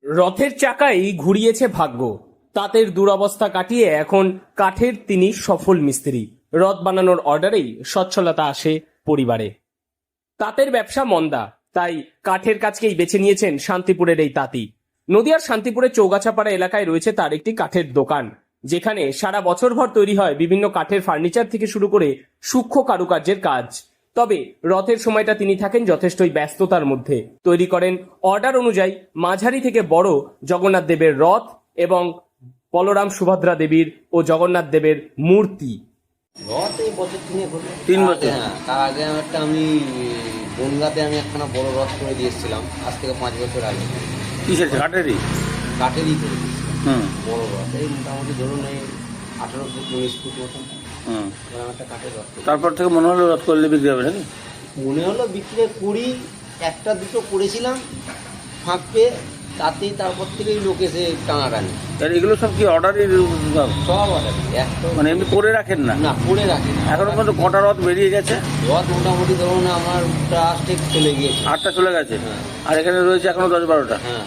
রথের চাকাই ঘুরিয়েছে ভাগ্য। তাঁতের দুরবস্থা কাটিয়ে এখন কাঠের তিনি সফল মিস্ত্রি। রথ বানানোর অর্ডারেই সচ্ছলতা আসে পরিবারে। তাঁতের ব্যবসা মন্দা, তাই কাঠের কাজকেই বেছে নিয়েছেন শান্তিপুরের এই তাঁতি। নদিয়ার শান্তিপুরের চৌগাছাপাড়া এলাকায় রয়েছে তার একটি কাঠের দোকান, যেখানে সারা বছরভর তৈরি হয় বিভিন্ন কাঠের ফার্নিচার থেকে শুরু করে সূক্ষ্ম কারুকার্যের কাজ। তবে রথের সময়টা তিনি থাকেন যথেষ্টই ব্যস্ততার মধ্যে। তৈরি করেন অর্ডার অনুযায়ী মাঝারি থেকে বড় জগন্নাথ দেবের রথ এবং বলরাম সুভদ্রা দেবীর ও জগন্নাথ দেবের মূর্তি। রথ এই বছর 3 বছর। হ্যাঁ, তার আগে আমি বনগাঁতে একখানা বড় রথ করে দিয়েছিলাম, আজ থেকে 5 বছর আগে। কিসের? কাঠেরই কাঠেরই করে দিয়েছিলাম বড় রথ। এই মোটামুটি ধরুন এই 18 ফুট 19 ফুট মতন একটা কাঠের রথ। তারপর থেকে মনে হলো রথ করলে বিক্রি হবে নাকি? মনে হলো বিক্রি করি, একটা দুটো করেছিলাম ফাঁক পেয়ে, তাতেই তারপর থেকেই লোক এসে টানাটানি। এগুলো সব কি অর্ডারই? সব অর্ডার, একটা মানে এমনি করে রাখেন না? না, করে রাখি না। এখনো পর্যন্ত কটা রথ বেরিয়ে গেছে? রথ মোটামুটি ধরুন আমার ঠিক চলে গিয়েছে। 8টা চলে গেছে। হ্যাঁ। আর এখানে রয়েছে এখনো 10-12টা। হ্যাঁ।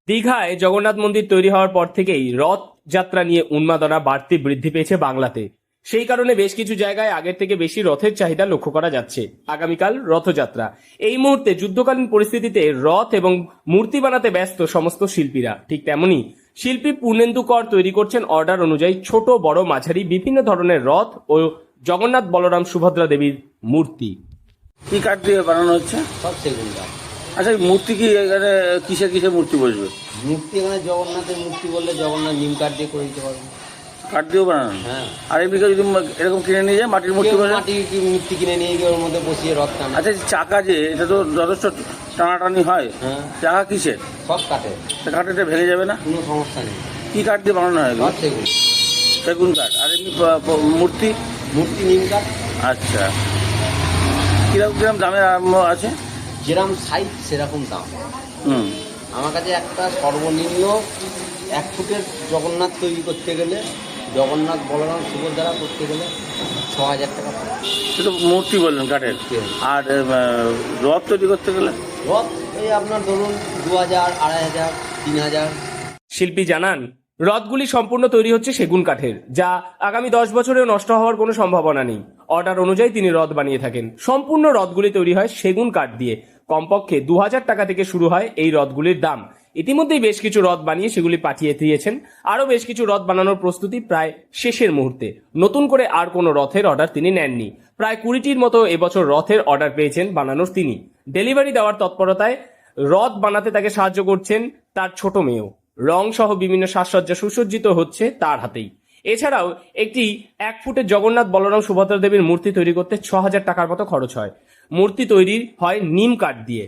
দীঘায় জগন্নাথ মন্দির তৈরি হওয়ার পর থেকেই রথ যাত্রা নিয়ে উন্মাদনা বাড়তি বৃদ্ধি পেয়েছে বাংলাতে। সেই কারণে বেশ কিছু জায়গায় আগের থেকে বেশি রথের চাহিদা লক্ষ্য করা যাচ্ছে। আগামীকাল রথযাত্রা। এই মুহূর্তে যুদ্ধকালীন পরিস্থিতিতে রথ এবং মূর্তি বানাতে ব্যস্ত সমস্ত শিল্পীরা। ঠিক তেমনি শিল্পী পূর্ণেন্দু কর তৈরি করছেন অর্ডার অনুযায়ী ছোট বড় মাঝারি বিভিন্ন ধরনের রথ ও জগন্নাথ বলরাম সুভদ্রা দেবীর মূর্তি। কি কাঠ দিয়ে বানানো হচ্ছে? সব সেগুন কাঠ। আচ্ছা, মূর্তি কি এখানে কিসের কিসের মূর্তি বসবে? মূর্তি এখানে জগন্নাথের মূর্তি বললে জগন্নাথ নিম কাঠ দিয়ে করে দিতে পারবেন। কাঠ দিয়েও বানানো? হ্যাঁ। আর এমনি যদি এরকম কিনে নিয়ে যায় মাটির মূর্তি বসে? মাটির মূর্তি কিনে নিয়ে গিয়ে ওর মধ্যে বসিয়ে রথ টানা। আচ্ছা, চাকা যে এটা তো যথেষ্ট টানাটানি হয়। হ্যাঁ। চাকা কিসের? সব কাঠের। কাঠেটা ভেঙে যাবে না? কোনো সমস্যা নেই। কি কাঠ দিয়ে বানানো হয়? সব সেগুন। সেগুন কাঠ। আর এমনি মূর্তি? মূর্তি নিম কাঠ। আচ্ছা, কিরকম কিরকম দামের আরম্ভ আছে? যেরকম সাইজ সেরকম দাম। আমার কাছে একটা সর্বনিম্ন 1 ফুটের জগন্নাথ তৈরি করতে গেলে, জগন্নাথ বলরাম সুভদ্রা করতে গেলে 6000 টাকা পড়ে। সেটা মূর্তি বললেন কাঠের। আর রথ তৈরি করতে গেলে? রথ এই আপনার ধরুন 2000, 2500, 3000। শিল্পী জানান, রথগুলি সম্পূর্ণ তৈরি হচ্ছে সেগুন কাঠের, যা আগামী 10 বছরেও নষ্ট হওয়ার কোনো সম্ভাবনা নেই। অর্ডার অনুযায়ী তিনি রথ বানিয়ে থাকেন। সম্পূর্ণ রথগুলি তৈরি হয় সেগুন কাঠ দিয়ে। কমপক্ষে 2000 টাকা থেকে শুরু হয় এই রথগুলির দাম। ইতিমধ্যেই বেশ কিছু রথ বানিয়ে সেগুলি পাঠিয়ে দিয়েছেন। আরও বেশ কিছু রথ বানানোর প্রস্তুতি প্রায় শেষের মুহূর্তে। নতুন করে আর কোনো রথের অর্ডার তিনি নেননি। প্রায় 20টির মতো এবছর রথের অর্ডার পেয়েছেন বানানোর তিনি। ডেলিভারি দেওয়ার তৎপরতায় রথ বানাতে তাকে সাহায্য করছেন তার ছোট মেয়েও। রং সহ বিভিন্ন সাজসজ্জা সুসজ্জিত হচ্ছে তার হাতেই। এছাড়াও একটি 1 ফুটের জগন্নাথ বলরাম সুভদ্রা দেবীর মূর্তি তৈরি করতে 6000 টাকার মতো খরচ হয়। মূর্তি তৈরি হয় নিম কাঠ দিয়ে।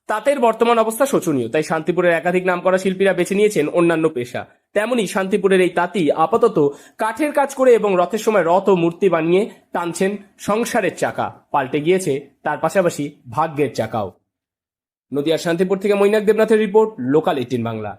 তাঁতের বর্তমান অবস্থা শোচনীয়, তাই শান্তিপুরের একাধিক নামকরা শিল্পীরা বেছে নিয়েছেন অন্যান্য পেশা। তেমনি শান্তিপুরের এই তাঁতি আপাতত কাঠের কাজ করে এবং রথের সময় রথ ও মূর্তি বানিয়ে টানছেন সংসারের চাকা। পাল্টে গিয়েছে তার পাশাপাশি ভাগ্যের চাকাও। নদিয়ার শান্তিপুর থেকে মৈনাক দেবনাথের রিপোর্ট, লোকাল 18 বাংলা।